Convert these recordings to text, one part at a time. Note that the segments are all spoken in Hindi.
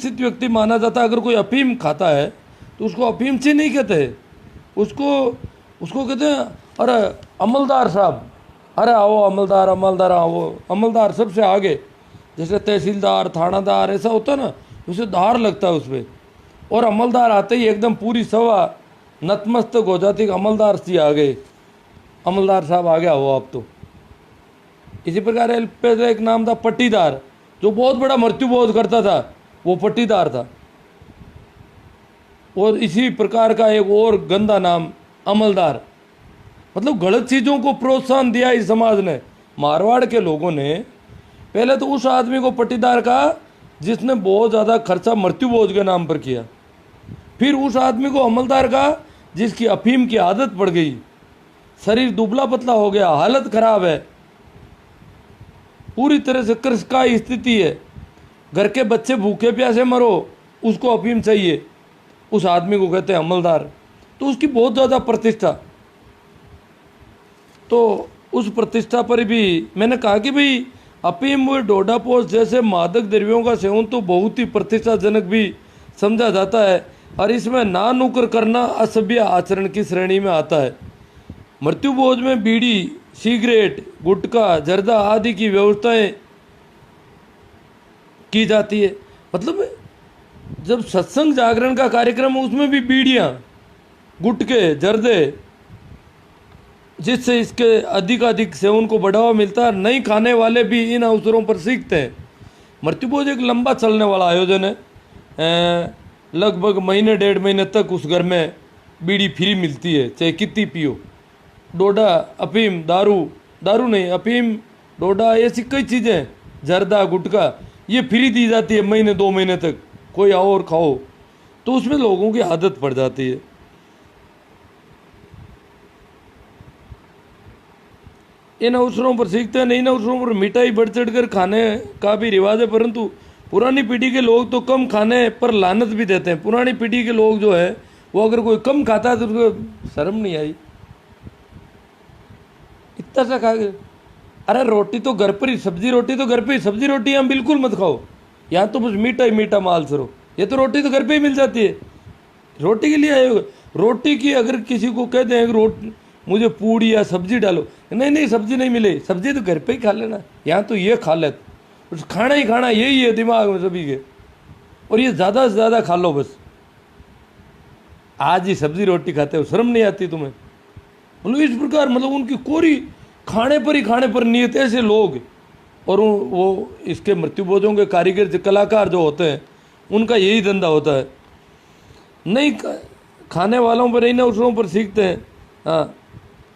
शिक्षित व्यक्ति माना जाता है। अगर कोई अफीम खाता है तो उसको अफीमची नहीं कहते, उसको उसको कहते हैं अरे अमलदार साहब, अरे आओ अमलदार, अमलदार आओ, अमलदार सबसे आगे। जैसे तहसीलदार, थानादार ऐसा होता है ना, उसे धार लगता है उस पर। और अमलदार आते ही एकदम पूरी सभा नतमस्तक हो जाती कि अमलदार जी आ गए, अमलदार साहब आ गया हो आप तो। इसी प्रकार पहले एक नाम था पट्टीदार, जो बहुत बड़ा मृत्युबोध करता था, वो पट्टीदार था। और इसी प्रकार का एक और गंदा नाम अमलदार। मतलब गलत चीज़ों को प्रोत्साहन दिया इस समाज ने। मारवाड़ के लोगों ने पहले तो उस आदमी को पट्टीदार कहा जिसने बहुत ज़्यादा खर्चा मृत्युबोध के नाम पर किया, फिर उस आदमी को अमलदार कहा जिसकी अफीम की आदत पड़ गई, शरीर दुबला पतला हो गया, हालत खराब है, पूरी तरह से कर्ज का स्थिति है, घर के बच्चे भूखे प्यासे मरो, उसको अफीम चाहिए, उस आदमी को कहते हैं अमलदार। तो उसकी बहुत ज़्यादा प्रतिष्ठा। तो उस प्रतिष्ठा पर भी मैंने कहा कि भाई अफीम व डोडापोस्ट जैसे मादक द्रव्यों का सेवन तो बहुत ही प्रतिष्ठाजनक भी समझा जाता है, और इसमें ना नुकर करना असभ्य आचरण की श्रेणी में आता है। मृत्युभोज में बीड़ी, सिगरेट, गुटखा, जर्दा आदि की व्यवस्थाएं की जाती है। मतलब जब सत्संग जागरण का कार्यक्रम है उसमें भी बीड़ियाँ, गुटके, जर्दे, जिससे इसके अधिक सेवन को बढ़ावा मिलता है। नहीं खाने वाले भी इन अवसरों पर सीखते हैं। मृत्युभोज एक लंबा चलने वाला आयोजन है। लगभग महीने 1.5 महीने तक उस घर में बीड़ी फ्री मिलती है, चाहे कितनी पियो। डोडा, अफीम, दारू नहीं, अफीम, डोडा, ऐसी कई चीज़ें, जर्दा, गुटखा, ये फ्री दी जाती है महीने 2 महीने तक, कोई आओ और खाओ। तो उसमें लोगों की आदत पड़ जाती है। इन अवसरों पर सीखते हैं। इन अवसरों पर मिठाई बढ़ चढ़ कर खाने का भी रिवाज है, परंतु पुरानी पीढ़ी के लोग तो कम खाने पर लानत भी देते हैं। पुरानी पीढ़ी के लोग जो है वो अगर कोई कम खाता है तो उसको शर्म नहीं आई, इतना सा खा गए। अरे रोटी तो घर पर ही, सब्जी रोटी तो घर पे ही, सब्जी रोटी हम बिल्कुल मत खाओ, यहाँ तो बस मीठा ही मीठा माल सरो। ये तो रोटी तो घर पे ही मिल जाती है, रोटी के लिए आए हो। रोटी की अगर किसी को कहते हैं कि मुझे पूड़ी या सब्जी डालो, नहीं सब्जी नहीं मिले, सब्जी तो घर पे ही खा लेना, यहाँ तो ये खा ले, खाना ही खाना, यही है दिमाग में सभी के, और ये ज़्यादा से ज़्यादा खा लो बस। आज ही सब्जी रोटी खाते हो, शर्म नहीं आती तुम्हें? मतलब इस प्रकार, मतलब उनकी कोरी खाने पर नियत ऐसे लोग। और वो इसके मृत्युभोजों के कारीगर, कलाकार जो होते हैं, उनका यही धंधा होता है। नहीं खाने वालों पर, इन अवसरों पर सीखते हैं, हाँ,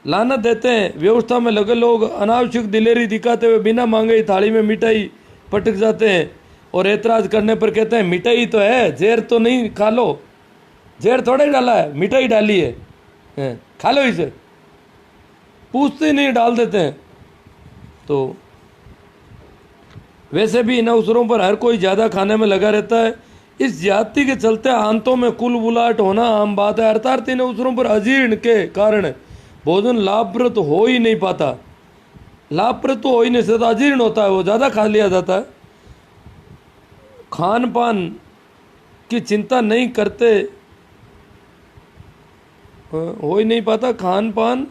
लानत देते हैं। व्यवस्था में लगे लोग अनावश्यक दिलेरी दिखाते हुए बिना मांगे ही थाली में मिठाई पटक जाते हैं, और ऐतराज़ करने पर कहते हैं मिठाई तो है, जहर तो नहीं, खा लो, जहर थोड़ा ही डाला है, मिठाई डाली है, खा लो इसे। पूछते नहीं, डाल देते हैं। तो वैसे भी इन अवसरों पर हर कोई ज़्यादा खाने में लगा रहता है। इस ज्यादती के चलते आंतों में कुल बुलाहट होना आम बात है। अर्थात इन अवसरों पर अजीर्ण के कारण भोजन लाभप्रद हो ही नहीं पाता। लाभप्रद तो हो ही नहीं सकता, अजीर्ण होता है, वो ज़्यादा खा लिया जाता है। खान पान की चिंता नहीं करते, हो ही नहीं पाता। खान पान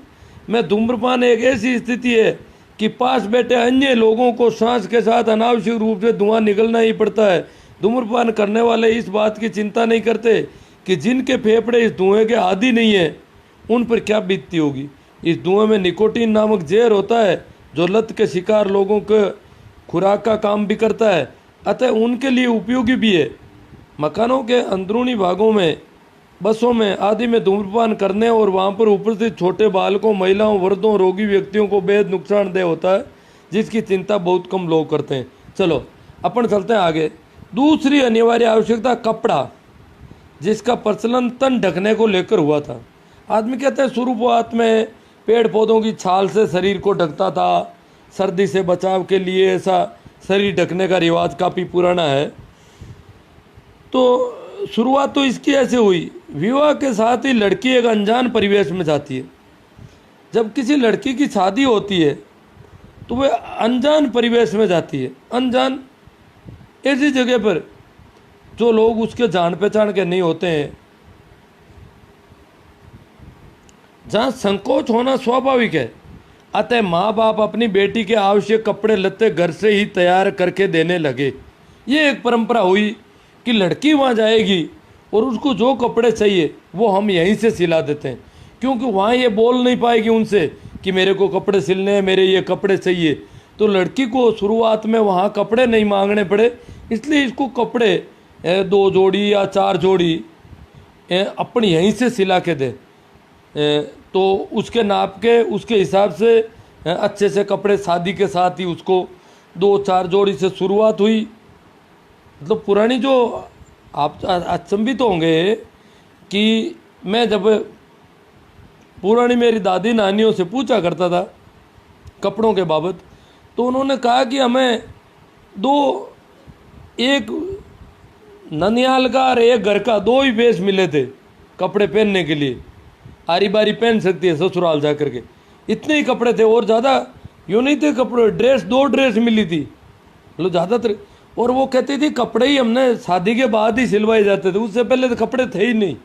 में धूम्रपान एक ऐसी स्थिति है कि पास बैठे अन्य लोगों को सांस के साथ अनावश्यक रूप से धुआं निकलना ही पड़ता है। धूम्रपान करने वाले इस बात की चिंता नहीं करते कि जिनके फेफड़े इस धुएं के आदी नहीं है उन पर क्या बीतती होगी। इस धुएं में निकोटीन नामक जहर होता है जो लत के शिकार लोगों के खुराक का काम भी करता है, अतः उनके लिए उपयोगी भी है। मकानों के अंदरूनी भागों में, बसों में आदि में धूम्रपान करने और वहाँ पर उपस्थित छोटे बालकों, महिलाओं, वृद्धों, रोगी व्यक्तियों को बेहद नुकसानदेह होता है, जिसकी चिंता बहुत कम लोग करते हैं। चलो अपन चलते हैं आगे। दूसरी अनिवार्य आवश्यकता कपड़ा, जिसका प्रचलन तन ढकने को लेकर हुआ था। आदमी कहते हैं शुरुआत में पेड़ पौधों की छाल से शरीर को ढकता था, सर्दी से बचाव के लिए ऐसा शरीर ढकने का रिवाज काफ़ी पुराना है। तो शुरुआत तो इसकी ऐसे हुई। विवाह के साथ ही लड़की एक अनजान परिवेश में जाती है। जब किसी लड़की की शादी होती है तो वह अनजान परिवेश में जाती है। अनजान ऐसी जगह पर जो लोग उसके जान पहचान के नहीं होते हैं, जहाँ संकोच होना स्वाभाविक है, अतः माँ बाप अपनी बेटी के आवश्यक कपड़े लत्ते घर से ही तैयार करके देने लगे। ये एक परंपरा हुई कि लड़की वहाँ जाएगी और उसको जो कपड़े चाहिए वो हम यहीं से सिला देते हैं, क्योंकि वहाँ ये बोल नहीं पाएगी उनसे कि मेरे को कपड़े सिलने हैं, मेरे ये कपड़े चाहिए। तो लड़की को शुरुआत में वहाँ कपड़े नहीं मांगने पड़े, इसलिए इसको कपड़े 2 जोड़ी या 4 जोड़ी अपनी यहीं से सिला के दे। तो उसके नाप के उसके हिसाब से अच्छे से कपड़े, शादी के साथ ही उसको 2-4 जोड़ी से शुरुआत हुई। मतलब पुरानी जो आप अचंभित होंगे कि मैं जब पुरानी मेरी दादी नानियों से पूछा करता था कपड़ों के बाबत, तो उन्होंने कहा कि हमें एक ननियाल का और एक घर का 2 ही बेस मिले थे कपड़े पहनने के लिए। आरी बारी पहन सकती है ससुराल जा करके, इतने ही कपड़े थे और ज़्यादा यूँ नहीं थे कपड़े। ड्रेस 2 ड्रेस मिली थी, मतलब ज़्यादातर। और वो कहती थी कपड़े ही हमने शादी के बाद ही सिलवाए जाते थे, उससे पहले तो कपड़े थे ही नहीं।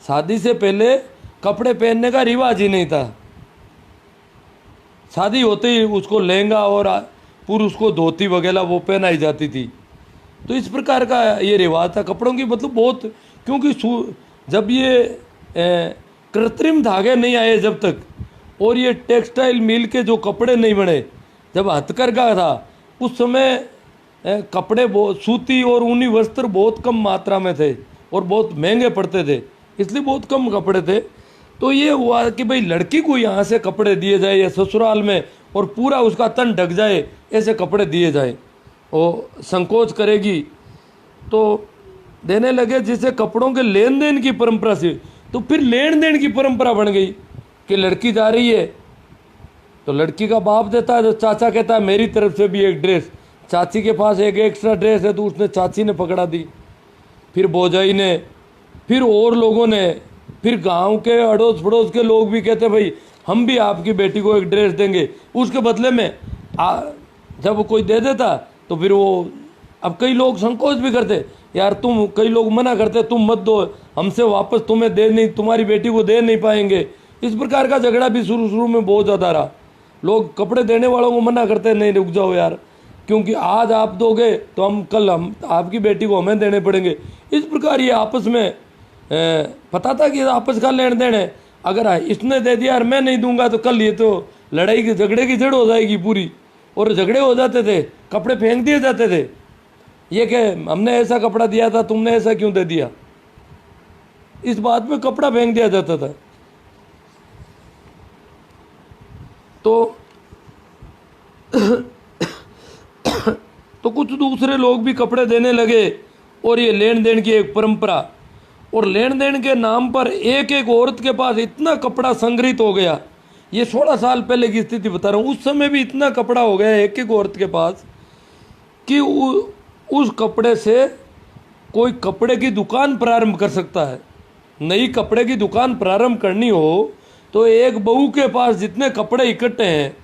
शादी से पहले कपड़े पहनने का रिवाज ही नहीं था। शादी होते ही उसको लहंगा और पुरुष को धोती वगैरह वो पहनाई जाती थी। तो इस प्रकार का ये रिवाज था कपड़ों की। मतलब बहुत, क्योंकि जब ये कृत्रिम धागे नहीं आए जब तक, और ये टेक्सटाइल मिल के जो कपड़े नहीं बने, जब हथकरघा था उस समय कपड़े बहुत सूती और ऊनी वस्त्र बहुत कम मात्रा में थे और बहुत महंगे पड़ते थे, इसलिए बहुत कम कपड़े थे। तो ये हुआ कि भाई लड़की को यहाँ से कपड़े दिए जाए या ससुराल में और पूरा उसका तन ढक जाए, ऐसे कपड़े दिए जाए। वो संकोच करेगी तो देने लगे, जिसे कपड़ों के लेन देन की परंपरा से तो फिर लेन देन की परंपरा बन गई कि लड़की जा रही है तो लड़की का बाप देता है, तो चाचा कहता है मेरी तरफ से भी एक ड्रेस। चाची के पास एक एक्स्ट्रा ड्रेस है तो उसने चाची ने पकड़ा दी, फिर भौजाई ने, फिर और लोगों ने, फिर गांव के अड़ोस पड़ोस के लोग भी कहते भाई हम भी आपकी बेटी को एक ड्रेस देंगे। उसके बदले में जब कोई दे देता तो फिर वो, अब कई लोग संकोच भी करते, यार तुम, कई लोग मना करते तुम मत दो, हमसे वापस तुम्हें दे नहीं, तुम्हारी बेटी को दे नहीं पाएंगे। इस प्रकार का झगड़ा भी शुरू में बहुत ज़्यादा रहा। लोग कपड़े देने वालों को मना करते, नहीं रुक जाओ यार, क्योंकि आज आप दोगे तो हम आपकी बेटी को हमें देने पड़ेंगे। इस प्रकार ये आपस में पता था कि आपस का लेन देन है, अगर इसने दे दिया और मैं नहीं दूंगा तो कल ये तो लड़ाई की झगड़े की जड़ हो जाएगी पूरी। और झगड़े हो जाते थे, कपड़े फेंक दिए जाते थे, ये क्या हमने ऐसा कपड़ा दिया था, तुमने ऐसा क्यों दे दिया, इस बात में कपड़ा फेंक दिया जाता था। तो तो कुछ दूसरे लोग भी कपड़े देने लगे और ये लेन देन की एक परंपरा, और लेन देन के नाम पर एक एक औरत के पास इतना कपड़ा संग्रहित हो गया। ये 16 साल पहले की स्थिति बता रहा हूँ, उस समय भी इतना कपड़ा हो गया एक एक औरत के पास कि उस कपड़े से कोई कपड़े की दुकान प्रारंभ कर सकता है। नई कपड़े की दुकान प्रारंभ करनी हो तो एक बहू के पास जितने कपड़े इकट्ठे हैं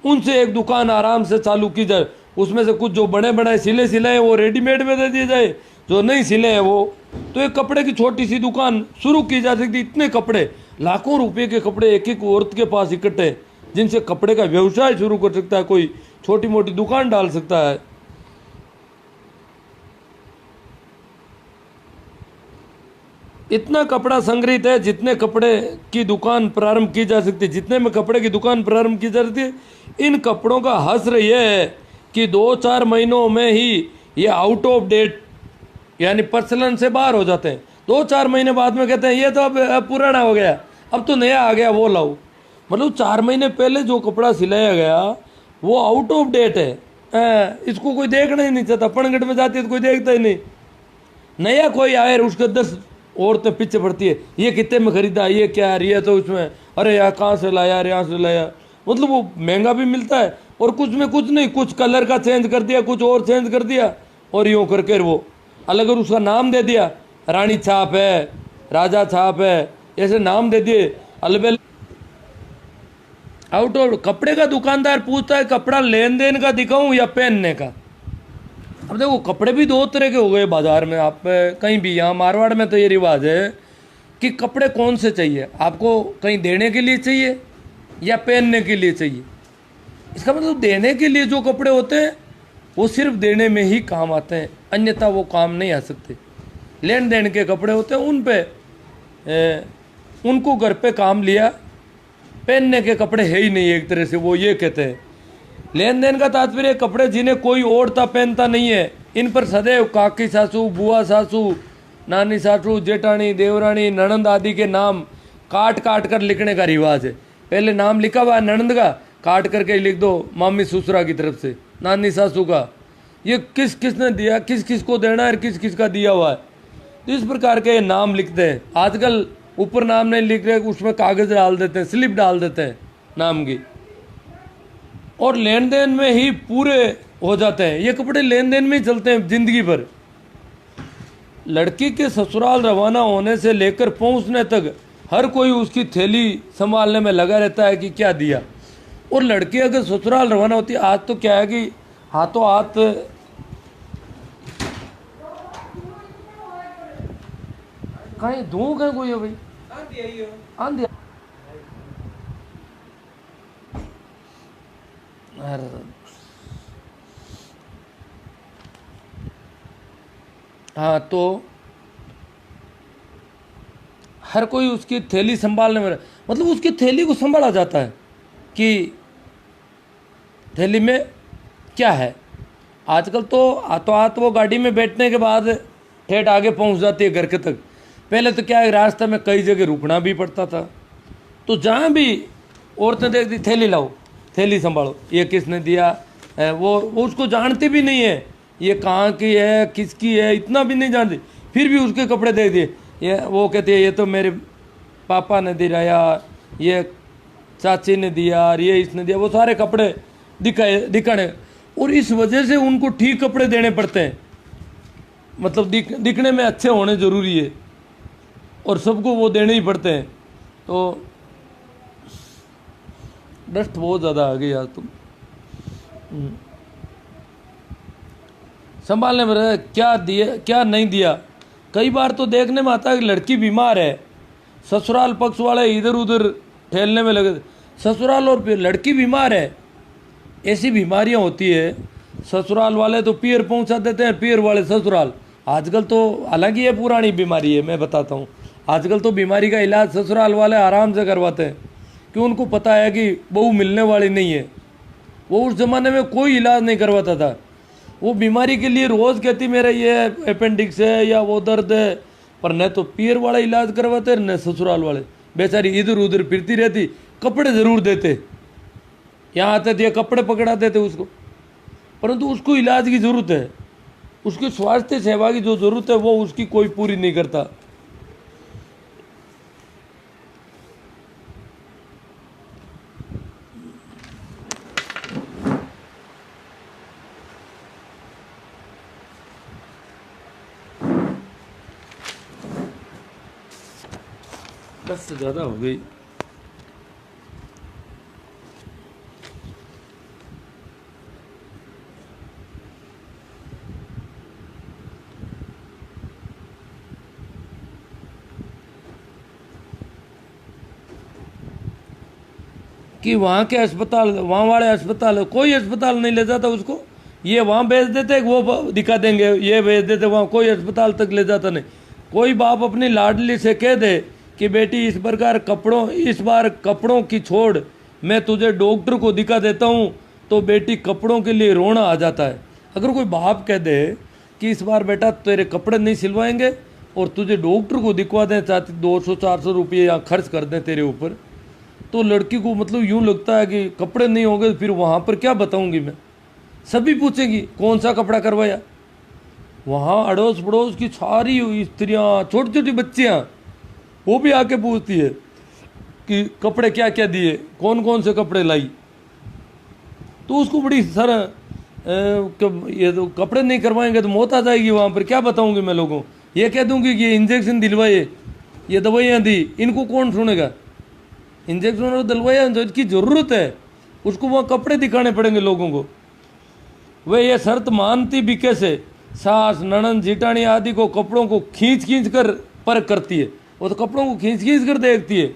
उनसे एक दुकान आराम से चालू की जाए। उसमें से कुछ जो बने बनाए सिले सिलाए वो रेडीमेड में दे दिए जाए, जो नहीं सिले हैं वो, तो एक कपड़े की छोटी सी दुकान शुरू की जा सकती। इतने कपड़े, लाखों रुपए के कपड़े एक एक औरत के पास इकट्ठे हैं, जिनसे कपड़े का व्यवसाय शुरू कर सकता है, कोई छोटी मोटी दुकान डाल सकता है। इतना कपड़ा संग्रहित है, जितने कपड़े की दुकान प्रारंभ की जा सकती है, जितने में कपड़े की दुकान प्रारंभ की जा सकती है। इन कपड़ों का हस्र यह है कि 2-4 महीनों में ही ये आउट ऑफ डेट यानी प्रचलन से बाहर हो जाते हैं। 2-4 महीने बाद में कहते हैं ये तो अब पुराना हो गया, अब तो नया आ गया, वो लाओ। मतलब 4 महीने पहले जो कपड़ा सिलाया गया वो आउट ऑफ डेट है, इसको कोई देखना ही नहीं चाहता। पनघट में जाती है तो कोई देखता ही नहीं। नया कोई आए उसके 10 औरतें पीछे पड़ती है, ये कितने में खरीदा, ये क्या यार, ये तो उसमें, अरे यार कहाँ से लाया, अरे यहाँ से लाया। मतलब वो महंगा भी मिलता है और कुछ में कुछ नहीं, कुछ कलर का चेंज कर दिया, कुछ और चेंज कर दिया, और यूँ करके वो अलग उसका नाम दे दिया, रानी छाप है, राजा छाप है, ऐसे नाम दे दिए अलबेल। आउट ऑफ कपड़े का दुकानदार पूछता है कपड़ा लेन देन का दिखाऊं या पहनने का, अब देखो कपड़े भी दो तरह के हो गए बाजार में, आप कहीं भी, यहाँ मारवाड़ में तो ये रिवाज है कि कपड़े कौन से चाहिए आपको, कहीं देने के लिए चाहिए या पहनने के लिए चाहिए। इसका मतलब देने के लिए जो कपड़े होते हैं वो सिर्फ देने में ही काम आते हैं, अन्यथा वो काम नहीं आ सकते। लेन देन के कपड़े होते हैं उन पे उनको घर पे काम लिया, पहनने के कपड़े है ही नहीं एक तरह से, वो ये कहते हैं। लेन देन का तात्पर्य कपड़े जिन्हें कोई ओढ़ता पहनता नहीं है, इन पर सदैव काकी सासू, बुआ सासू, नानी सासू, जेठानी, देवरानी, ननंद आदि के नाम काट काट कर लिखने का रिवाज है। पहले नाम लिखा हुआ है ननंद का, काट करके लिख दो मामी ससुरा की तरफ से, नानी सासू का, ये किस किस ने दिया, किस किस को देना है, किस किस का दिया हुआ है। तो इस प्रकार के नाम लिखते हैं। आजकल ऊपर नाम नहीं लिख रहे, उसमें कागज डाल देते हैं, स्लिप डाल देते हैं नाम की, और लेन देन में ही पूरे हो जाते हैं। ये कपड़े लेन देन में ही चलते हैं जिंदगी भर। लड़की के ससुराल रवाना होने से लेकर पहुंचने तक हर कोई उसकी थैली संभालने में लगा रहता है कि क्या दिया। और लड़की अगर ससुराल रवाना होती है, आज तो क्या है कि हाथों हाथ कहीं धूम कहीं कोई हो भाई आंधी। हाँ, तो हर कोई उसकी थैली संभालने में, मतलब उसकी थैली को संभाला जाता है कि थैली में क्या है। आजकल तो हाथों हाथ वो गाड़ी में बैठने के बाद ठेठ आगे पहुंच जाती है घर के तक। पहले तो क्या है, रास्ते में कई जगह रुकना भी पड़ता था, तो जहाँ भी औरतें देखती थैली लाओ, थैली संभालो, ये किसने दिया है, वो उसको जानती भी नहीं है ये कहाँ की है, किसकी है, इतना भी नहीं जानती, फिर भी उसके कपड़े दे दिए। ये वो कहती है ये तो मेरे पापा ने दिलाया, ये चाची ने दिया, और ये इसने दिया, वो सारे कपड़े दिखाने। और इस वजह से उनको ठीक कपड़े देने पड़ते हैं, मतलब दिखने में अच्छे होने ज़रूरी है, और सबको वो देने ही पड़ते हैं। तो डस्ट बहुत ज़्यादा आ गई आज तुम। संभालने में रहे, क्या दिया क्या नहीं दिया। कई बार तो देखने में आता है कि लड़की बीमार है, ससुराल पक्ष वाले इधर उधर ठेलने में लगे, ससुराल और लड़की बीमार है। ऐसी बीमारियां होती है, ससुराल वाले तो पियर पहुंचा देते हैं, पियर वाले ससुराल। आजकल तो हालांकि ये पुरानी बीमारी है, मैं बताता हूँ, आजकल तो बीमारी का इलाज ससुराल वाले आराम से करवाते हैं, कि उनको पता है कि बहू मिलने वाली नहीं है। वो उस ज़माने में कोई इलाज नहीं करवाता था, वो बीमारी के लिए रोज़ कहती मेरा ये अपेंडिक्स है या वो दर्द है, पर न तो पियर वाला इलाज करवाते न ससुराल वाले। बेचारी इधर उधर फिरती रहती, कपड़े ज़रूर देते, यहाँ आते थे कपड़े पकड़ा देते उसको, परंतु उसको इलाज की ज़रूरत है, उसकी स्वास्थ्य सेवा की जो ज़रूरत है वो उसकी कोई पूरी नहीं करता। बस से ज़्यादा हो गई। कि वहाँ के अस्पताल, वहाँ वाले अस्पताल, कोई अस्पताल नहीं ले जाता उसको, ये वहाँ भेज देते, वो दिखा देंगे, ये भेज देते वहाँ, कोई अस्पताल तक ले जाता नहीं। कोई बाप अपनी लाडली से कह दे कि बेटी इस बार कपड़ों की छोड़, मैं तुझे डॉक्टर को दिखा देता हूँ, तो बेटी कपड़ों के लिए रोना आ जाता है। अगर कोई बाप कह दे कि इस बार बेटा तेरे कपड़े नहीं सिलवाएंगे और तुझे डॉक्टर को दिखवा दें, चाहते 200-400 रुपये यहाँ खर्च कर दें तेरे ऊपर, तो लड़की को मतलब यूँ लगता है कि कपड़े नहीं होंगे फिर वहाँ पर क्या बताऊँगी मैं। सभी पूछेंगी कौन सा कपड़ा करवाया। वहाँ अड़ोस पड़ोस की सारी स्त्रियाँ, छोटी छोटी बच्चियाँ, वो भी आके पूछती है कि कपड़े क्या क्या दिए, कौन कौन से कपड़े लाई। तो उसको बड़ी सर ये तो कपड़े नहीं करवाएंगे तो मौत आ जाएगी वहाँ पर, क्या बताऊँगी मैं लोगों। ये कह दूँगी कि इंजेक्शन दिलवाए, ये दवाइयाँ दी, इनको कौन सुनेगा। इंजेक्शन और दलवाइयाँ जो इसकी ज़रूरत है उसको वहाँ कपड़े दिखाने पड़ेंगे लोगों को। वे ये शर्त मानती भी कैसे, सास ननद जीटानी आदि को कपड़ों को खींच खींच कर परख करती है, वो तो कपड़ों को खींच खींच कर देखती है।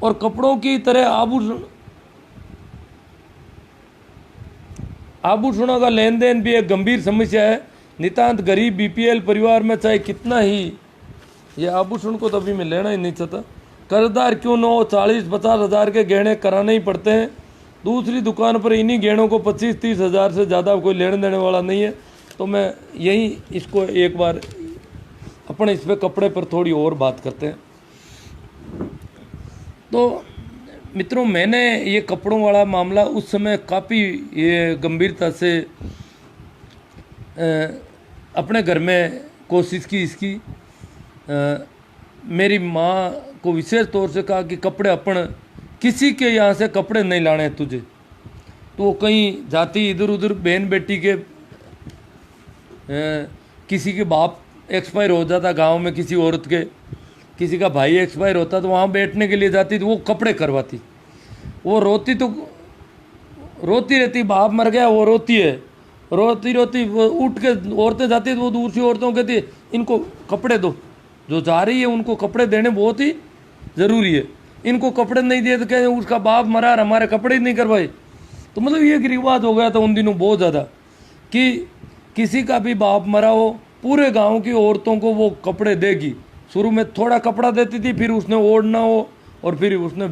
और कपड़ों की तरह आभूषणों का लेन देन भी एक गंभीर समस्या है। नितांत गरीब बीपीएल परिवार में चाहे कितना ही ये आभूषण को तो अभी मैं लेना ही नहीं चाहता, कर्जदार क्यों न हो, 40-50 हज़ार के गहने कराने ही पड़ते हैं। दूसरी दुकान पर इन्हीं गहनों को 25-30 हज़ार से ज़्यादा कोई लेने देने वाला नहीं है। तो मैं यही इसको एक बार अपने इस पे कपड़े पर थोड़ी और बात करते हैं। तो मित्रों, मैंने ये कपड़ों वाला मामला उस समय काफ़ी ये गंभीरता से अपने घर में कोशिश की इसकी। मेरी माँ को विशेष तौर से कहा कि कपड़े अपन किसी के यहाँ से कपड़े नहीं लाने तुझे। तो वो कहीं जाती इधर उधर बहन बेटी के किसी के बाप एक्सपायर हो जाता गांव में, किसी औरत के किसी का भाई एक्सपायर होता तो वहाँ बैठने के लिए जाती तो वो कपड़े करवाती। वो रोती तो रोती रहती, बाप मर गया, वो रोती है, रोती रोती वो उठ के औरतें जाती तो वो दूसरी औरतों कहती है इनको कपड़े दो, जो जा रही है उनको कपड़े देने बहुत ही ज़रूरी है। इनको कपड़े नहीं दिए तो कहते उसका बाप मरा और हमारे कपड़े ही नहीं करवाए। तो मतलब ये एक रिवाज हो गया था उन दिनों बहुत ज़्यादा कि किसी का भी बाप मरा हो, पूरे गांव की औरतों को वो कपड़े देगी। शुरू में थोड़ा कपड़ा देती थी, फिर उसने ओढ़ना हो और फिर उसने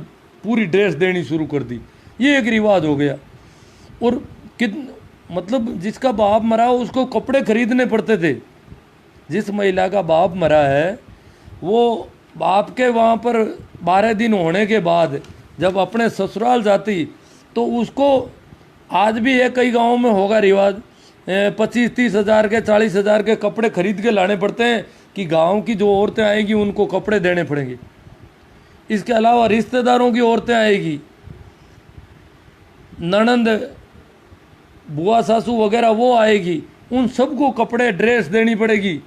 पूरी ड्रेस देनी शुरू कर दी। ये एक रिवाज हो गया। और मतलब जिसका बाप मरा हो उसको कपड़े खरीदने पड़ते थे। जिस महिला का बाप मरा है वो बाप के वहाँ पर 12 दिन होने के बाद जब अपने ससुराल जाती तो उसको आज भी है कई गाँवों में होगा रिवाज, 25-30 हज़ार के 40 हज़ार के कपड़े खरीद के लाने पड़ते हैं कि गांव की जो औरतें आएगी उनको कपड़े देने पड़ेंगे। इसके अलावा रिश्तेदारों की औरतें आएगी, ननंद बुआ सासू वगैरह वो आएगी, उन सबको कपड़े ड्रेस देनी पड़ेगी।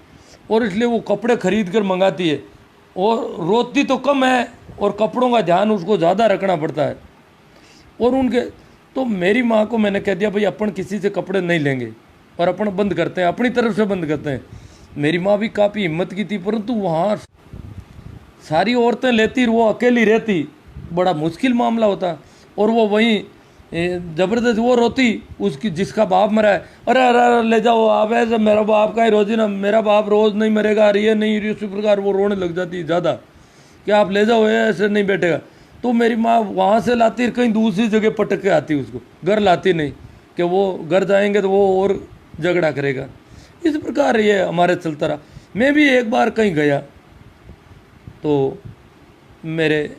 और इसलिए वो कपड़े खरीद कर मंगाती है और रोती तो कम है और कपड़ों का ध्यान उसको ज़्यादा रखना पड़ता है। और उनके तो मेरी माँ को मैंने कह दिया भाई अपन किसी से कपड़े नहीं लेंगे और अपन बंद करते हैं, अपनी तरफ से बंद करते हैं। मेरी माँ भी काफ़ी हिम्मत की थी, परंतु वहाँ सारी औरतें लेती वो अकेली रहती, बड़ा मुश्किल मामला होता। और वो वहीं ज़बरदस्त वो रोती उसकी जिसका बाप मरा है, अरे अरे अरे ले जाओ आप, ऐसे मेरा बाप का ही रोज़ ना, मेरा बाप रोज़ नहीं मरेगा, ये नहीं, इसी प्रकार वो रोने लग जाती ज़्यादा कि आप ले जाओ, ऐसे नहीं बैठेगा। तो मेरी माँ वहाँ से लाती कहीं दूसरी जगह पटक के आती, उसको घर लाती नहीं कि वो घर जाएंगे तो वो और झगड़ा करेगा। इस प्रकार ये हमारे चलता रहा। मैं भी एक बार कहीं गया तो मेरे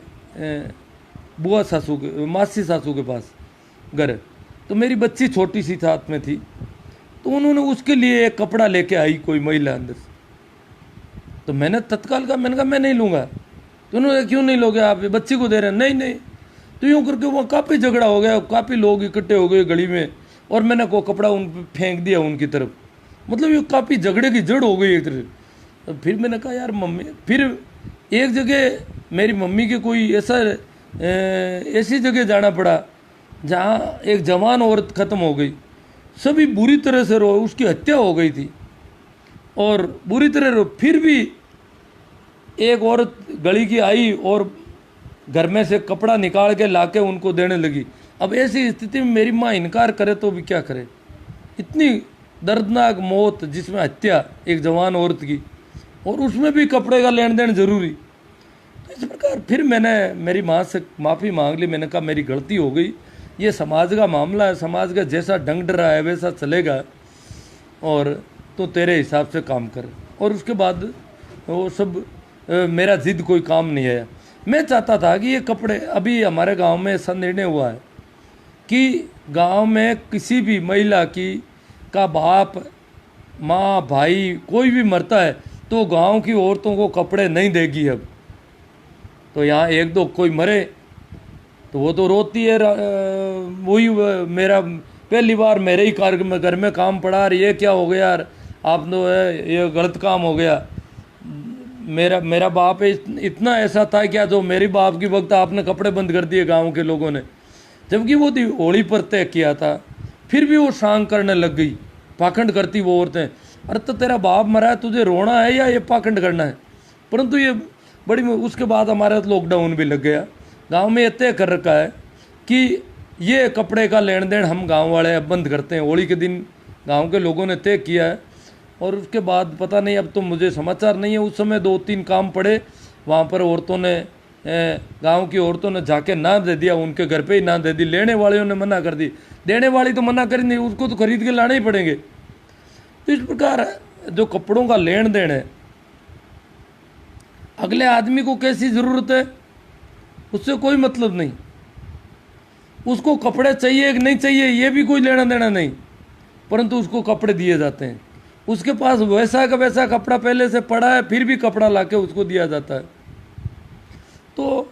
बुआ सासू के मासी सासू के पास घर, तो मेरी बच्ची छोटी सी साथ में थी, तो उन्होंने उसके लिए एक कपड़ा लेके आई कोई महिला अंदर से। तो मैंने तत्काल कहा, मैंने कहा मैं नहीं लूँगा। तो उन्होंने क्यों नहीं लोगे आप, बच्ची को दे रहे हैं? नहीं नहीं। तो यूँ करके वो काफ़ी झगड़ा हो गया, काफ़ी लोग इकट्ठे हो गए गली में और मैंने वो कपड़ा उन पर फेंक दिया उनकी तरफ। मतलब ये काफ़ी झगड़े की जड़ हो गई एक तरह। तो फिर मैंने कहा यार मम्मी, फिर एक जगह मेरी मम्मी के कोई ऐसी जगह जाना पड़ा जहाँ एक जवान औरत ख़त्म हो गई, सभी बुरी तरह से रो, उसकी हत्या हो गई थी और बुरी तरह रो। फिर भी एक औरत गली की आई और घर में से कपड़ा निकाल के लाके उनको देने लगी। अब ऐसी स्थिति में मेरी माँ इनकार करे तो भी क्या करे, इतनी दर्दनाक मौत जिसमें हत्या एक जवान औरत की, और उसमें भी कपड़े का लेन देन जरूरी। तो इस प्रकार फिर मैंने मेरी माँ से माफ़ी मांग ली। मैंने कहा मेरी गलती हो गई, ये समाज का मामला है, समाज का जैसा ढंग डरा है वैसा चलेगा और तो तेरे हिसाब से काम कर। और उसके बाद वो सब मेरा जिद कोई काम नहीं है। मैं चाहता था कि ये कपड़े, अभी हमारे गांव में ऐसा निर्णय हुआ है कि गांव में किसी भी महिला की का बाप माँ भाई कोई भी मरता है तो गांव की औरतों को कपड़े नहीं देगी। अब तो यहाँ एक दो कोई मरे तो वो तो रोती है, वही मेरा पहली बार मेरे ही घर में काम पड़ा, ये क्या हो गया यार, आप तो ये गलत काम हो गया। मेरा बाप इतना ऐसा था क्या जो मेरी बाप की वक्त आपने कपड़े बंद कर दिए गांव के लोगों ने, जबकि वो होली पर तय किया था फिर भी वो शांग करने लग गई, पाखंड करती वो औरतें। अरे तो तेरा बाप मरा है, तुझे रोना है या ये पाखंड करना है? परंतु ये बड़ी, उसके बाद हमारे लॉकडाउन भी लग गया। गांव में ये तय कर रखा है कि ये कपड़े का लेन देन हम गांव वाले अब बंद करते हैं। होली के दिन गांव के लोगों ने तय किया है, और उसके बाद पता नहीं, अब तो मुझे समाचार नहीं है। उस समय 2-3 काम पड़े, वहाँ पर औरतों ने, गांव की औरतों ने जाके ना दे दिया, उनके घर पे ही ना दे दी। लेने वालों ने मना कर दी, देने वाली तो मना कर नहीं, उसको तो खरीद के लाने ही पड़ेंगे। तो इस प्रकार जो कपड़ों का लेन देन है, अगले आदमी को कैसी ज़रूरत है उससे कोई मतलब नहीं, उसको कपड़े चाहिए कि नहीं चाहिए ये भी कोई लेना देना नहीं, परंतु उसको कपड़े दिए जाते हैं। उसके पास वैसा का वैसा कपड़ा पहले से पड़ा है, फिर भी कपड़ा लाके उसको दिया जाता है। तो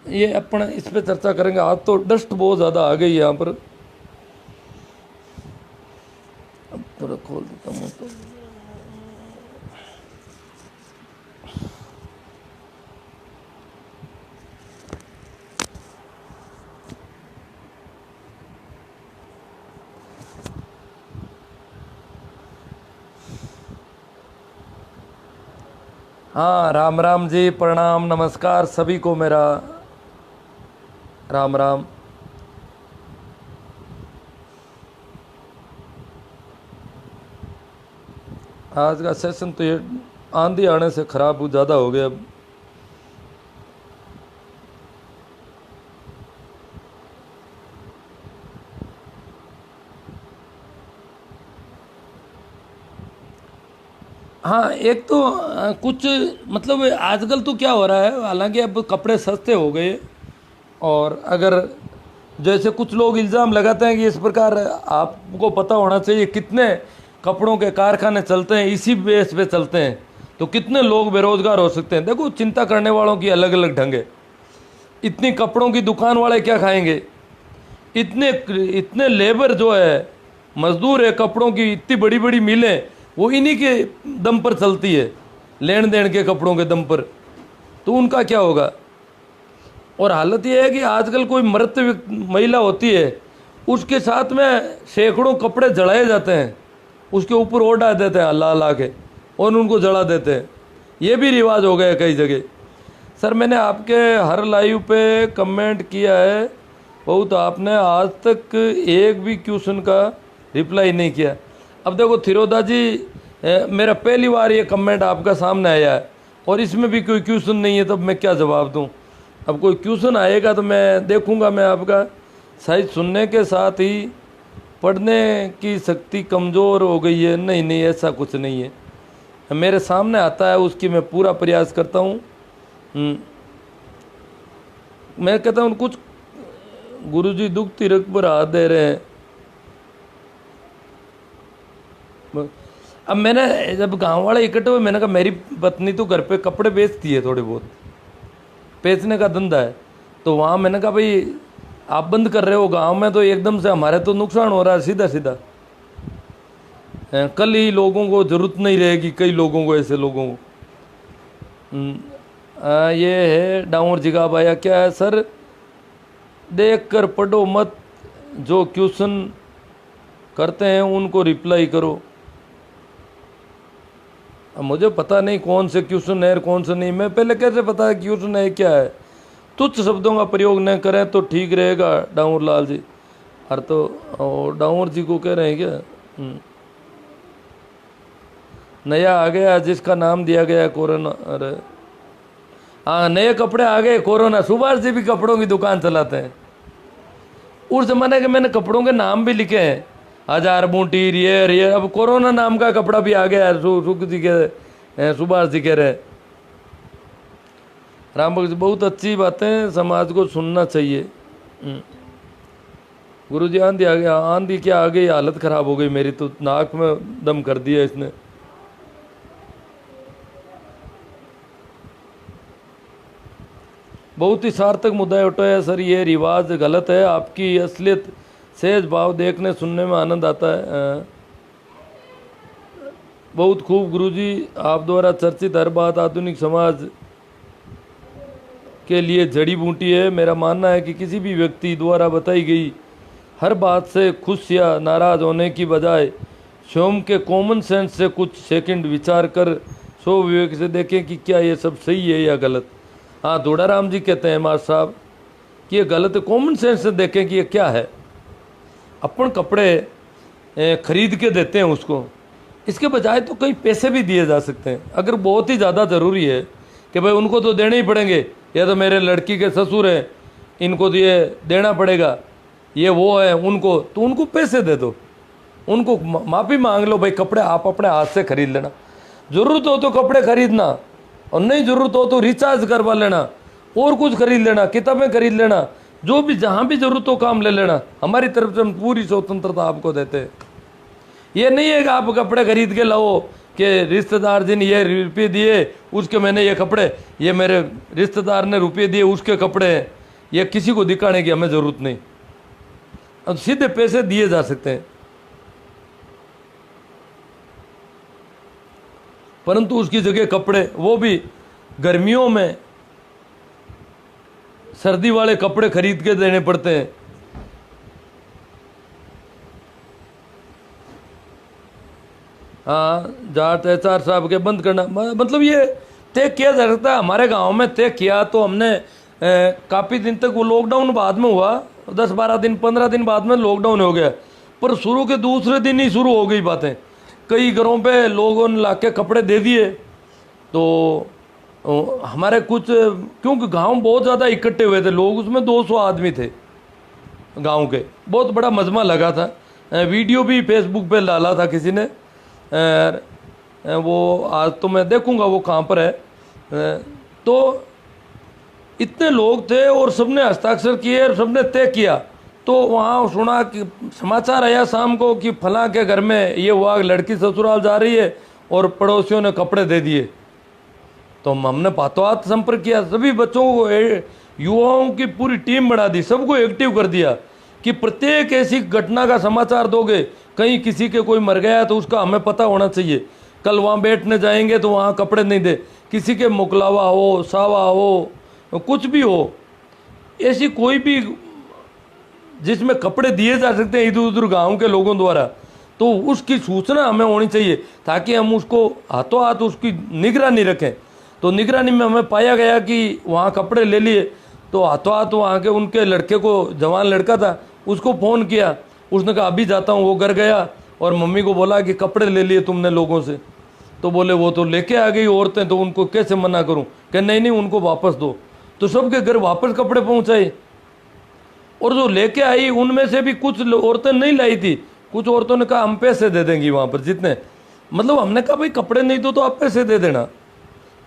ये अपन इस पे चर्चा करेंगे। आज तो डस्ट बहुत ज़्यादा आ गई यहाँ पर। अब थोड़ा खोल देता हूँ तो हाँ, राम राम जी, प्रणाम, नमस्कार सभी को मेरा राम राम। आज का सेशन तो ये आंधी आने से खराब ज़्यादा हो गया। अब हाँ, एक तो कुछ मतलब आजकल तो क्या हो रहा है, हालांकि अब कपड़े सस्ते हो गए, और अगर जैसे कुछ लोग इल्ज़ाम लगाते हैं कि इस प्रकार आपको पता होना चाहिए कितने कपड़ों के कारखाने चलते हैं, इसी बेस पे चलते हैं, तो कितने लोग बेरोजगार हो सकते हैं। देखो, चिंता करने वालों की अलग अलग ढंग है। इतनी कपड़ों की दुकान वाले क्या खाएंगे? इतने इतने लेबर जो है, मजदूर है, कपड़ों की इतनी बड़ी बड़ी मिलें, वो इन्हीं के दम पर चलती है, लेन देन के कपड़ों के दम पर, तो उनका क्या होगा? और हालत ये है कि आजकल कोई मृत महिला होती है, उसके साथ में सैकड़ों कपड़े जलाए जाते हैं, उसके ऊपर और डाल देते हैं अल्लाह अल्लाह के, और उनको जला देते हैं। ये भी रिवाज हो गया कई जगह। सर, मैंने आपके हर लाइव पे कमेंट किया है बहुत, आपने आज तक एक भी क्वेश्चन का रिप्लाई नहीं किया। अब देखो थिरोदा जी, मेरा पहली बार ये कमेंट आपका सामने आया है, और इसमें भी कोई क्वेश्चन नहीं है, तब मैं क्या जवाब दूं? अब कोई क्वेश्चन आएगा तो मैं देखूंगा। मैं आपका शायद सुनने के साथ ही पढ़ने की शक्ति कमज़ोर हो गई है। नहीं नहीं, ऐसा कुछ नहीं है, मेरे सामने आता है, उसकी मैं पूरा प्रयास करता हूँ। मैं कहता हूँ कुछ गुरुजी दुख तिरक पर हाथ दे रहे हैं। अब मैंने जब गांव वाले इकट्ठे हुए, मैंने कहा मेरी पत्नी तो घर पे कपड़े बेचती है, थोड़े बहुत बेचने का धंधा है, तो वहाँ मैंने कहा भाई आप बंद कर रहे हो गांव में, तो एकदम से हमारे तो नुकसान हो रहा है सीधा सीधा। कल ही लोगों को जरूरत नहीं रहेगी, कई लोगों को, ऐसे लोगों को। ये है डाउर जिगा भाया, क्या है सर? देख कर पढ़ो मत, जो क्वेश्चन करते हैं उनको रिप्लाई करो। अब मुझे पता नहीं कौन से क्वेश्चन है कौन से नहीं, मैं पहले कैसे पता है क्वेश्चन है क्या है? तुच्छ शब्दों का प्रयोग न करें तो ठीक रहेगा डाउर लाल जी। अरे तो डाउर जी को कह रहे हैं क्या? नया आ गया जिसका नाम दिया गया है कोरोना। अरे हाँ, नए कपड़े आ गए, कोरोना। सुभाष जी भी कपड़ों की दुकान चलाते हैं। उस जमाने के मैंने कपड़ों के नाम भी लिखे हैं, 1000 बूटी, ये अब कोरोना नाम का कपड़ा भी आ गया है। सुख जी के, सुभाष जी कह रहे, राम भक्त जी बहुत अच्छी बातें, समाज को सुनना चाहिए। गुरु जी आंधी आ गया। आंधी क्या आ गई, हालत खराब हो गई मेरी तो, नाक में दम कर दिया इसने। बहुत ही सार्थक मुद्दा उठाया सर, ये रिवाज गलत है, आपकी असलियत सहज भाव देखने सुनने में आनंद आता है। बहुत खूब गुरुजी, आप द्वारा चर्चित हर बात आधुनिक समाज के लिए जड़ी बूटी है। मेरा मानना है कि किसी भी व्यक्ति द्वारा बताई गई हर बात से खुश या नाराज़ होने की बजाय स्वयं के कॉमन सेंस से कुछ सेकंड विचार कर सो विवेक से देखें कि क्या ये सब सही है या गलत। हाँ, धोड़ाराम जी कहते हैं मास्टर साहब कि ये गलत है, कॉमन सेंस से देखें कि ये क्या है। अपन कपड़े खरीद के देते हैं उसको, इसके बजाय तो कई पैसे भी दिए जा सकते हैं। अगर बहुत ही ज़्यादा ज़रूरी है कि भाई उनको तो देने ही पड़ेंगे, या तो मेरे लड़की के ससुर हैं इनको तो ये देना पड़ेगा, ये वो है उनको, तो उनको पैसे दे दो, उनको माफ़ी मांग लो, भाई कपड़े आप अपने हाथ से खरीद लेना। ज़रूरत हो तो कपड़े खरीदना, और नहीं ज़रूरत हो तो रिचार्ज करवा लेना, और कुछ खरीद लेना, किताबें खरीद लेना, जो भी जहाँ भी ज़रूरत हो काम ले लेना। हमारी तरफ से हम पूरी स्वतंत्रता आपको देते हैं। ये नहीं है कि आप कपड़े खरीद के लाओ कि रिश्तेदार जी ने ये रुपये दिए उसके मैंने ये कपड़े, ये मेरे रिश्तेदार ने रुपये दिए उसके कपड़े हैं, ये किसी को दिखाने की हमें ज़रूरत नहीं। अब सीधे पैसे दिए जा सकते हैं, परंतु उसकी जगह कपड़े, वो भी गर्मियों में सर्दी वाले कपड़े खरीद के देने पड़ते हैं। हाँ, जाट एचआर साहब के बंद करना, मतलब ये तय किया जा सकता है। हमारे गांव में तय किया तो हमने काफ़ी दिन तक, वो लॉकडाउन बाद में हुआ, 10-12 दिन 15 दिन बाद में लॉकडाउन हो गया, पर शुरू के दूसरे दिन ही शुरू हो गई बातें। कई घरों पे लोगों ने ला के कपड़े दे दिए। तो हमारे कुछ, क्योंकि गांव बहुत ज़्यादा इकट्ठे हुए थे लोग, उसमें 200 आदमी थे गांव के, बहुत बड़ा मजमा लगा था। वीडियो भी फेसबुक पे डाला था किसी ने, वो आज तो मैं देखूंगा वो कहाँ पर है। तो इतने लोग थे और सबने हस्ताक्षर किए और सबने तय किया। तो वहाँ सुना कि समाचार आया शाम को कि फलां के घर में ये हुआ, लड़की ससुराल जा रही है और पड़ोसियों ने कपड़े दे दिए। तो हमने पातों हाथ संपर्क किया, सभी बच्चों को, युवाओं की पूरी टीम बना दी, सबको एक्टिव कर दिया कि प्रत्येक ऐसी घटना का समाचार दोगे, कहीं किसी के कोई मर गया तो उसका हमें पता होना चाहिए। कल वहाँ बैठने जाएंगे तो वहाँ कपड़े नहीं दे, किसी के मुकलावा हो, सावा हो, कुछ भी हो, ऐसी कोई भी जिसमें कपड़े दिए जा सकते हैं इधर उधर गाँव के लोगों द्वारा, तो उसकी सूचना हमें होनी चाहिए ताकि हम उसको हाथों हाथ उसकी निगरानी रखें। तो निगरानी में हमें पाया गया कि वहाँ कपड़े ले लिए, तो हाथों हाथ वहाँ के उनके लड़के को, जवान लड़का था, उसको फ़ोन किया, उसने कहा अभी जाता हूँ। वो घर गया और मम्मी को बोला कि कपड़े ले लिए तुमने लोगों से, तो बोले वो तो लेके आ गई औरतें, तो उनको कैसे मना करूँ, कि नहीं नहीं उनको वापस दो। तो सबके घर वापस कपड़े पहुँचाए, और जो लेके आई उनमें से भी कुछ औरतें नहीं लाई थी, कुछ औरतों ने कहा हम पैसे दे देंगी वहाँ पर जितने, मतलब हमने कहा भाई कपड़े नहीं दो तो आप पैसे दे देना,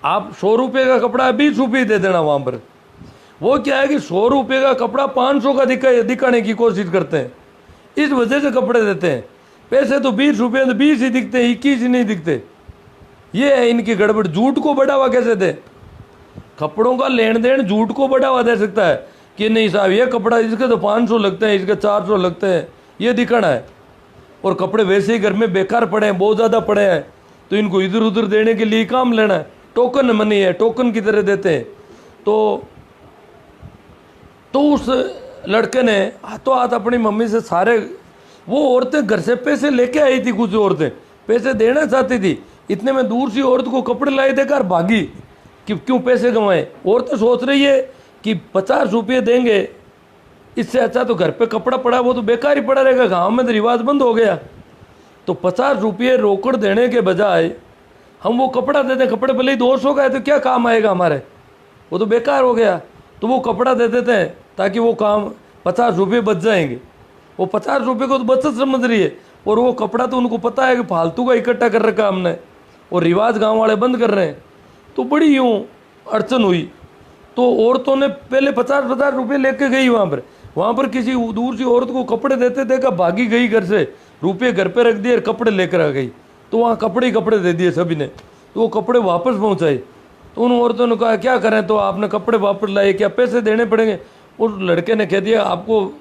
आप 100 रुपये का कपड़ा 20 रुपये दे देना वहाँ पर। वो क्या है कि 100 रुपये का कपड़ा 500 का दिखाने की कोशिश करते हैं, इस वजह से कपड़े देते हैं। पैसे तो 20 रुपये, 20 ही दिखते हैं, 21 ही नहीं दिखते। ये है इनकी गड़बड़। झूठ को बढ़ावा कैसे दे, कपड़ों का लेन देन झूठ को बढ़ावा दे सकता है कि नहीं साहब ये कपड़ा इसके तो 500 लगते हैं, इसके 400 लगते हैं, ये दिखाना है। और कपड़े वैसे ही घर में बेकार पड़े हैं, बहुत ज़्यादा पड़े हैं, तो इनको इधर उधर देने के लिए काम लेना है। टोकन मनी है, टोकन की तरह देते हैं। तो उस लड़के ने हाथों हाथ अपनी मम्मी से सारे, वो औरतें घर से पैसे लेके आई थी, कुछ औरतें पैसे देना चाहती थी, इतने में दूर सी औरत को कपड़े लाई देकर भागी कि क्यों पैसे कमाए। औरतें सोच रही है कि 50 रुपये देंगे, इससे अच्छा तो घर पे कपड़ा पड़ा वो तो बेकार ही पड़ा रहेगा, गांव में तो रिवाज बंद हो गया। तो 50 रुपये रोकड़ देने के बजाय हम वो कपड़ा दे दें, कपड़े भले ही 200 का है तो क्या काम आएगा हमारे, वो तो बेकार हो गया। तो वो कपड़ा दे देते हैं ताकि वो काम 50 रुपये बच जाएंगे। वो 50 रुपये को तो बचत समझ रही है, और वो कपड़ा तो उनको पता है कि फालतू का इकट्ठा कर रखा हमने, और रिवाज गांव वाले बंद कर रहे हैं। तो बड़ी यूँ अड़चन हुई। तो औरतों ने पहले 50-50 रुपये लेके गई वहाँ पर किसी दूर सी औरत को कपड़े देते देखा, भागी गई घर से, रुपये घर पे रख दिए और कपड़े लेकर आ गई। तो वहाँ कपड़े ही कपड़े दे दिए सभी ने, तो वो कपड़े वापस पहुँचाए। तो उन औरतों ने कहा क्या करें, तो आपने कपड़े वापस लाए, क्या पैसे देने पड़ेंगे। उस लड़के ने कह दिया आपको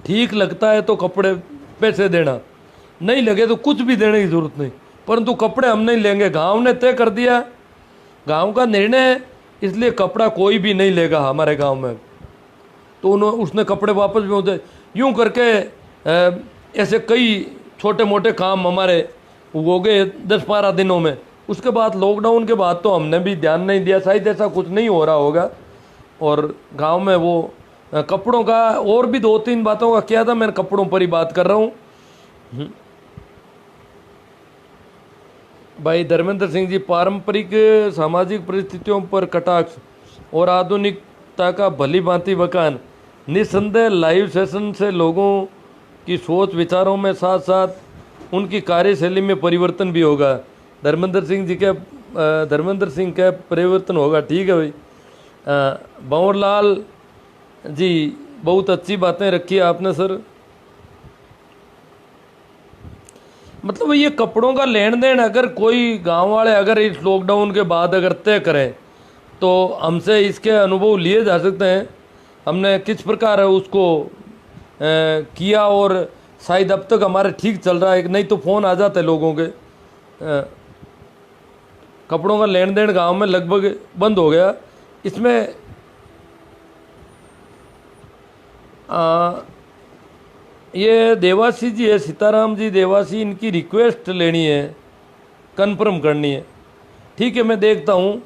ठीक लगता है तो कपड़े पैसे देना, नहीं लगे तो कुछ भी देने की जरूरत नहीं, परंतु कपड़े हम नहीं लेंगे। गांव ने तय कर दिया, गांव का निर्णय है इसलिए कपड़ा कोई भी नहीं लेगा हमारे गांव में। तो उसने कपड़े वापस भी होते यूं करके ऐसे कई छोटे मोटे काम हमारे हो गए 10-12 दिनों में। उसके बाद लॉकडाउन के बाद तो हमने भी ध्यान नहीं दिया, शायद ऐसा कुछ नहीं हो रहा होगा। और गांव में वो कपड़ों का और भी 2-3 बातों का किया था, मैं कपड़ों पर ही बात कर रहा हूँ। भाई धर्मेंद्र सिंह जी, पारंपरिक सामाजिक परिस्थितियों पर कटाक्ष और आधुनिकता का भली भांति बखान, निस्संदेह लाइव सेशन से लोगों की सोच विचारों में साथ साथ उनकी कार्यशैली में परिवर्तन भी होगा। धर्मेंद्र सिंह का परिवर्तन होगा, ठीक है भाई। भंवरलाल जी, बहुत अच्छी बातें रखी है आपने सर। मतलब ये कपड़ों का लेन देन अगर कोई गांव वाले अगर इस लॉकडाउन के बाद अगर तय करें तो हमसे इसके अनुभव लिए जा सकते हैं, हमने किस प्रकार उसको किया और शायद अब तक हमारे ठीक चल रहा है। नहीं तो फ़ोन आ जाते लोगों के। कपड़ों का लेन देन गांव में लगभग बंद हो गया। इसमें ये देवासी जी है, सीताराम जी देवासी, इनकी रिक्वेस्ट लेनी है, कंफर्म करनी है। ठीक है, मैं देखता हूँ।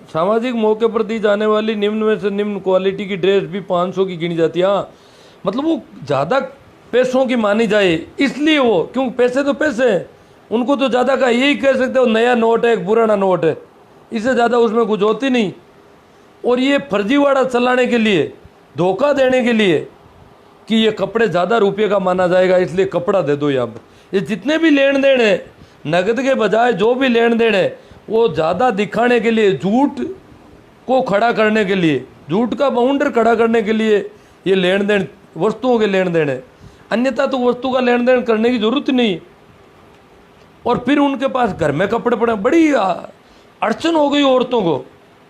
सामाजिक मौके पर दी जाने वाली निम्न में से निम्न क्वालिटी की ड्रेस भी 500 की गिनी जाती है। हाँ, मतलब वो ज़्यादा पैसों की मानी जाए इसलिए वो, क्योंकि पैसे तो पैसे हैं, उनको तो ज़्यादा का यही कह सकते हो नया नोट है, एक पुराना नोट है, इससे ज़्यादा उसमें कुछ होती नहीं। और ये फर्जीवाड़ा चलाने के लिए, धोखा देने के लिए कि ये कपड़े ज़्यादा रुपये का माना जाएगा इसलिए कपड़ा दे दो। यहाँ पर ये जितने भी लेन देन है नगद के बजाय जो भी लेन देन है वो ज़्यादा दिखाने के लिए, झूठ को खड़ा करने के लिए, झूठ का बाउंडर खड़ा करने के लिए ये लेन देन वस्तुओं के लेन देन है। अन्यथा तो वस्तु का लेन देन करने की जरूरत नहीं। और फिर उनके पास घर में कपड़े पड़े, बड़ी अड़चन हो गई औरतों को।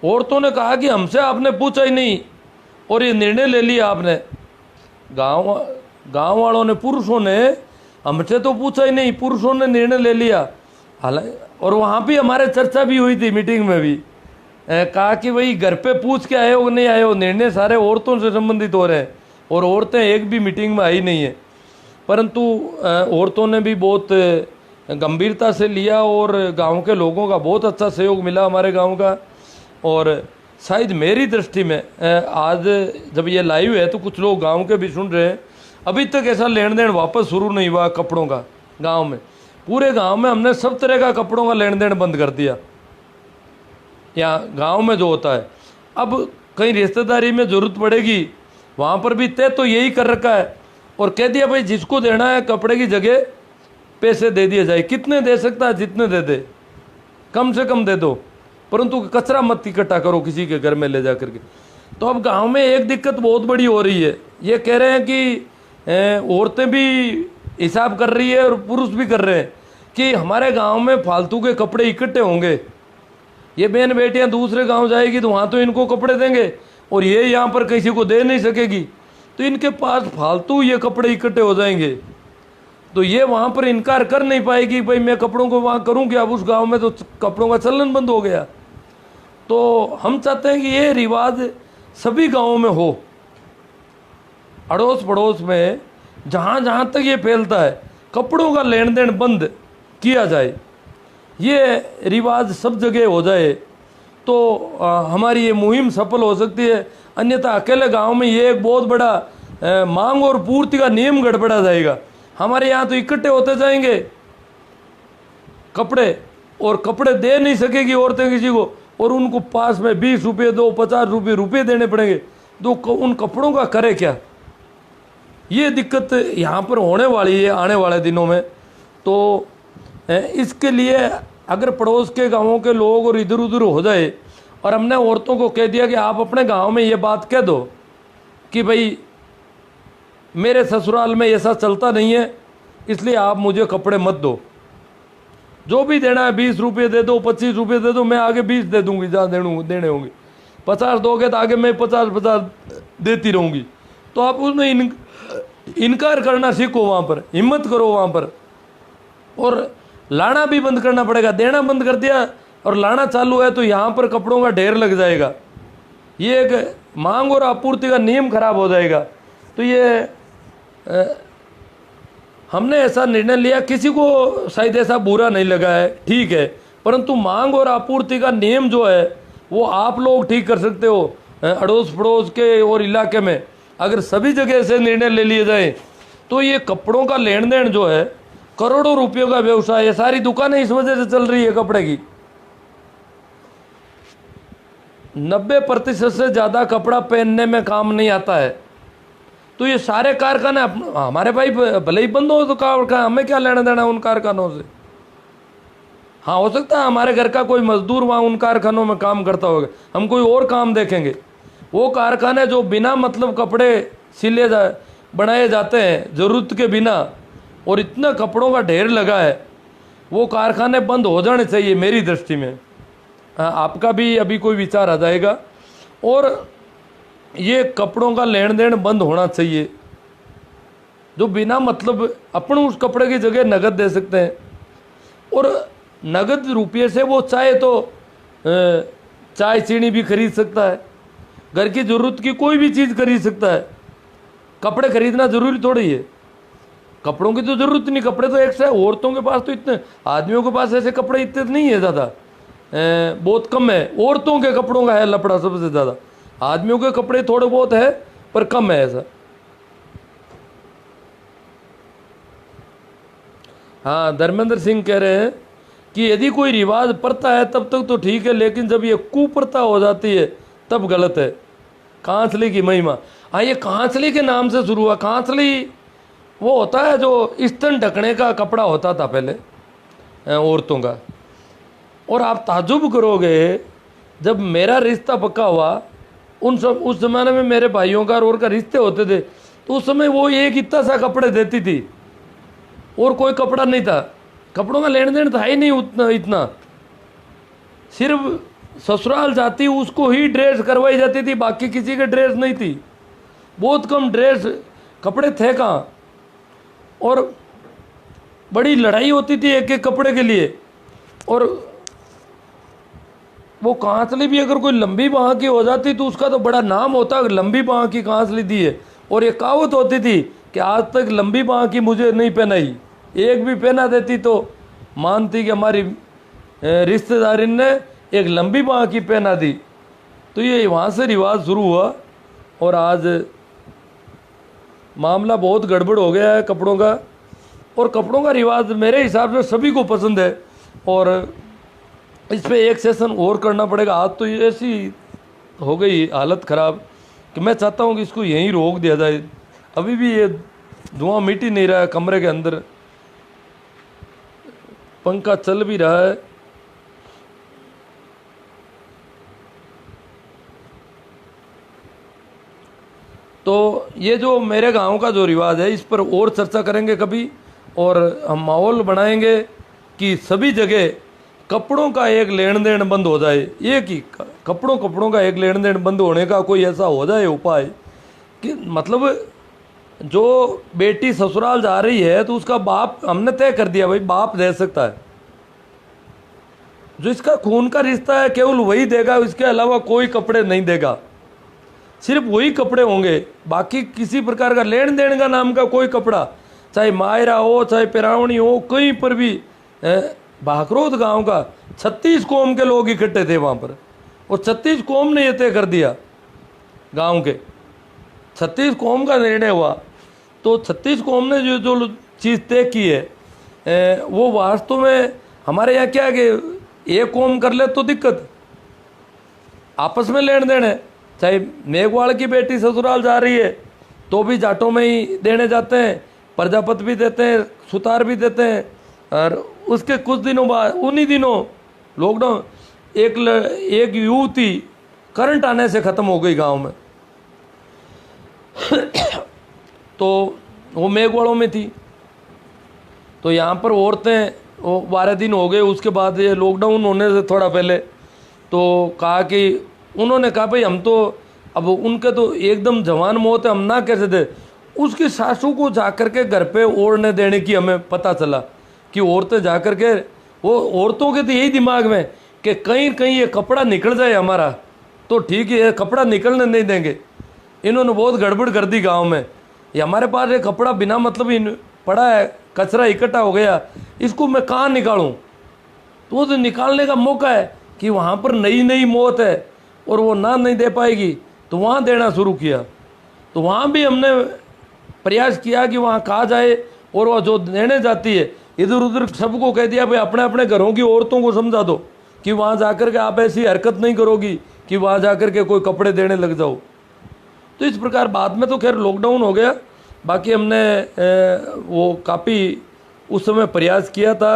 औरतों ने कहा कि हमसे आपने पूछा ही नहीं और ये निर्णय ले लिया आपने। गांव वालों ने, पुरुषों ने हमसे तो पूछा ही नहीं, पुरुषों ने निर्णय ले लिया। हालांकि और वहाँ भी हमारे चर्चा भी हुई थी, मीटिंग में भी कहा कि भाई घर पे पूछ के आए हो नहीं आए हो, निर्णय सारे औरतों से संबंधित हो रहे हैं और औरतें एक भी मीटिंग में आई नहीं है। परंतु औरतों ने भी बहुत गंभीरता से लिया और गांव के लोगों का बहुत अच्छा सहयोग मिला हमारे गांव का। और शायद मेरी दृष्टि में आज जब ये लाइव है तो कुछ लोग गांव के भी सुन रहे हैं, अभी तक ऐसा लेन देन वापस शुरू नहीं हुआ कपड़ों का गांव में। पूरे गांव में हमने सब तरह का कपड़ों का लेन देन बंद कर दिया। यहाँ गांव में जो होता है, अब कहीं रिश्तेदारी में ज़रूरत पड़ेगी वहाँ पर भी तय तो यही कर रखा है और कह दिया भाई जिसको देना है कपड़े की जगह पैसे दे दिए जाए। कितने दे सकता है, जितने दे दे, कम से कम दे दो, परंतु कचरा मत इकट्ठा करो किसी के घर में ले जा करके। तो अब गांव में एक दिक्कत बहुत बड़ी हो रही है, ये कह रहे हैं कि औरतें भी हिसाब कर रही है और पुरुष भी कर रहे हैं कि हमारे गांव में फालतू के कपड़े इकट्ठे होंगे। ये बहन बेटियां दूसरे गांव जाएगी तो वहाँ तो इनको कपड़े देंगे और ये यहाँ पर किसी को दे नहीं सकेगी, तो इनके पास फालतू ये कपड़े इकट्ठे हो जाएंगे। तो ये वहाँ पर इनकार कर नहीं पाएगी भाई मैं कपड़ों को वहाँ करूँगी। अब उस गांव में तो कपड़ों का चलन बंद हो गया। तो हम चाहते हैं कि ये रिवाज सभी गाँवों में हो, अड़ोस पड़ोस में जहाँ जहाँ तक ये फैलता है कपड़ों का लेन देन बंद किया जाए, ये रिवाज सब जगह हो जाए तो हमारी ये मुहिम सफल हो सकती है। अन्यथा अकेले गांव में ये एक बहुत बड़ा मांग और पूर्ति का नियम गड़बड़ा जाएगा। हमारे यहाँ तो इकट्ठे होते जाएंगे कपड़े और कपड़े दे नहीं सकेगी औरतें किसी को, और उनको पास में 20 रुपये दो, 50 रुपये देने पड़ेंगे, तो उन कपड़ों का करे क्या? ये दिक्कत यहाँ पर होने वाली है आने वाले दिनों में। तो इसके लिए अगर पड़ोस के गांवों के लोग और इधर उधर हो जाए, और हमने औरतों को कह दिया कि आप अपने गांव में ये बात कह दो कि भाई मेरे ससुराल में ऐसा चलता नहीं है इसलिए आप मुझे कपड़े मत दो, जो भी देना है 20 रुपये दे दो, 25 रुपये दे दो, मैं आगे 20 दे दूंगी जहाँ देने होंगे। 50 दोगे तो आगे मैं 50 देती रहूँगी। तो आप उसमें इनकार करना सीखो, वहाँ पर हिम्मत करो वहाँ पर, और लाना भी बंद करना पड़ेगा। देना बंद कर दिया और लाना चालू है तो यहाँ पर कपड़ों का ढेर लग जाएगा। ये एक मांग और आपूर्ति का नियम खराब हो जाएगा। तो ये हमने ऐसा निर्णय लिया, किसी को शायद ऐसा बुरा नहीं लगा है, ठीक है, परंतु मांग और आपूर्ति का नियम जो है वो आप लोग ठीक कर सकते हो अड़ोस पड़ोस के और इलाके में। अगर सभी जगह से निर्णय ले लिए जाए तो ये कपड़ों का लेन देन जो है करोड़ों रुपयों का व्यवसाय है। सारी दुकानें इस वजह से चल रही है कपड़े की। 90% से ज़्यादा कपड़ा पहनने में काम नहीं आता है। तो ये सारे कारखाने हमारे भाई भले ही बंद हो तो हमें क्या लेना देना उन कारखानों से। हाँ, हो सकता है हमारे घर का कोई मजदूर वहाँ उन कारखानों में काम करता होगा, हम कोई और काम देखेंगे। वो कारखाने जो बिना मतलब कपड़े सिले बनाए जाते हैं ज़रूरत के बिना, और इतना कपड़ों का ढेर लगा है, वो कारखाने बंद हो जाने चाहिए मेरी दृष्टि में। आपका भी अभी कोई विचार आ जाएगा। और ये कपड़ों का लेन देन बंद होना चाहिए। जो बिना मतलब अपन उस कपड़े की जगह नगद दे सकते हैं, और नगद रुपये से वो चाहे तो चाय चीनी भी खरीद सकता है, घर की ज़रूरत की कोई भी चीज़ खरीद सकता है। कपड़े खरीदना ज़रूरी थोड़ी है, कपड़ों की तो ज़रूरत नहीं। कपड़े तो एक से औरतों के पास तो इतने, आदमियों के पास ऐसे कपड़े इतने नहीं है ज़्यादा, बहुत कम है। औरतों के कपड़ों का है लपड़ा सबसे ज़्यादा, आदमियों के कपड़े थोड़े बहुत है पर कम है ऐसा। हाँ, धर्मेंद्र सिंह कह रहे हैं कि यदि कोई रिवाज प्रथा है तब तक तो ठीक है, लेकिन जब ये कुप्रथा हो जाती है तब गलत है। कांसली की महिमा, हाँ, ये कांसली के नाम से शुरू हुआ। कांसली वो होता है जो स्तन ढकने का कपड़ा होता था पहले औरतों का। और आप ताजुब करोगे, जब मेरा रिश्ता पक्का हुआ उस ज़माने में मेरे भाइयों का और का रिश्ते होते थे, तो उस समय वो एक इतना सा कपड़े देती थी और कोई कपड़ा नहीं था। कपड़ों का लेन देन था ही नहीं उतना इतना। सिर्फ ससुराल जाती उसको ही ड्रेस करवाई जाती थी, बाकी किसी के ड्रेस नहीं थी। बहुत कम ड्रेस, कपड़े थे कहाँ। और बड़ी लड़ाई होती थी एक एक कपड़े के लिए। और वो कांसली भी अगर कोई लंबी बाह की हो जाती तो उसका तो बड़ा नाम होता, लंबी बाह की कांसली दी है। और ये कहावत होती थी कि आज तक लंबी बाह की मुझे नहीं पहनाई, एक भी पहना देती तो मानती कि हमारी रिश्तेदारी ने एक लंबी बाह की पहना दी। तो ये वहाँ से रिवाज शुरू हुआ और आज मामला बहुत गड़बड़ हो गया है कपड़ों का। और कपड़ों का रिवाज मेरे हिसाब से सभी को पसंद है, और इस पे एक सेशन और करना पड़ेगा। आज तो ये ऐसी हो गई हालत ख़राब कि मैं चाहता हूँ कि इसको यहीं रोक दिया जाए। अभी भी ये धुआं मिट ही नहीं रहा है कमरे के अंदर, पंखा चल भी रहा है। तो ये जो मेरे गांव का जो रिवाज है, इस पर और चर्चा करेंगे कभी, और हम माहौल बनाएंगे कि सभी जगह कपड़ों का एक लेन देन बंद हो जाए। एक ही कपड़ों का एक लेन देन बंद होने का कोई ऐसा हो जाए उपाय कि मतलब जो बेटी ससुराल जा रही है तो उसका बाप, हमने तय कर दिया भाई बाप दे सकता है, जो इसका खून का रिश्ता है केवल वही देगा, इसके अलावा कोई कपड़े नहीं देगा। सिर्फ वही कपड़े होंगे, बाकी किसी प्रकार का लेन देन का नाम का कोई कपड़ा, चाहे मायरा हो चाहे पिरावणी हो, कहीं पर भी। भाकरोद गांव का 36 कौम के लोग इकट्ठे थे वहाँ पर, और 36 कौम ने ये तय कर दिया, गांव के 36 कौम का निर्णय हुआ। तो 36 कौम ने जो चीज़ तय की है वो वास्तव में हमारे यहाँ क्या है कि एक कौम कर ले तो दिक्कत, आपस में लेन देन है। चाहे मेघवाड़ की बेटी ससुराल जा रही है तो भी जाटों में ही देने जाते हैं, प्रजापत भी देते हैं, सुतार भी देते हैं। और उसके कुछ दिनों बाद, उन्हीं दिनों लॉकडाउन, एक युवती करंट आने से ख़त्म हो गई गांव में। तो वो मेघवाड़ों में थी। तो यहाँ पर औरतें, वो 12 दिन हो गए उसके बाद, ये लॉकडाउन होने से थोड़ा पहले, तो कहा कि उन्होंने कहा भाई हम तो अब उनके तो एकदम जवान मौत है, हम ना कैसे दे। उसकी सासू को जाकर के घर पे ओढ़ने देने की हमें पता चला कि औरतें जाकर के, वो औरतों के तो यही दिमाग में कि कहीं कहीं ये कपड़ा निकल जाए हमारा तो ठीक है, कपड़ा निकलने नहीं देंगे। इन्होंने बहुत गड़बड़ कर दी गांव में। ये हमारे पास ये कपड़ा बिना मतलब पड़ा है, कचरा इकट्ठा हो गया, इसको मैं कहाँ निकालूं? तो वो तो निकालने का मौका है कि वहाँ पर नई नई मौत है और वो ना नहीं दे पाएगी, तो वहाँ देना शुरू किया। तो वहाँ भी हमने प्रयास किया कि वहाँ कहा जाए, और वह जो देने जाती है इधर उधर सबको कह दिया भाई अपने अपने घरों की औरतों को समझा दो कि वहाँ जाकर के आप ऐसी हरकत नहीं करोगी कि वहाँ जाकर के कोई कपड़े देने लग जाओ। तो इस प्रकार बाद में तो खैर लॉकडाउन हो गया। बाकी हमने वो काफ़ी उस समय प्रयास किया था।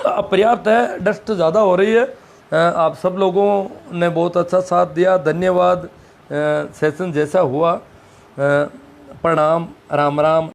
अब पर्याप्त है, डस्ट ज़्यादा हो रही है। आप सब लोगों ने बहुत अच्छा साथ दिया, धन्यवाद। सेशन जैसा हुआ, प्रणाम, राम राम।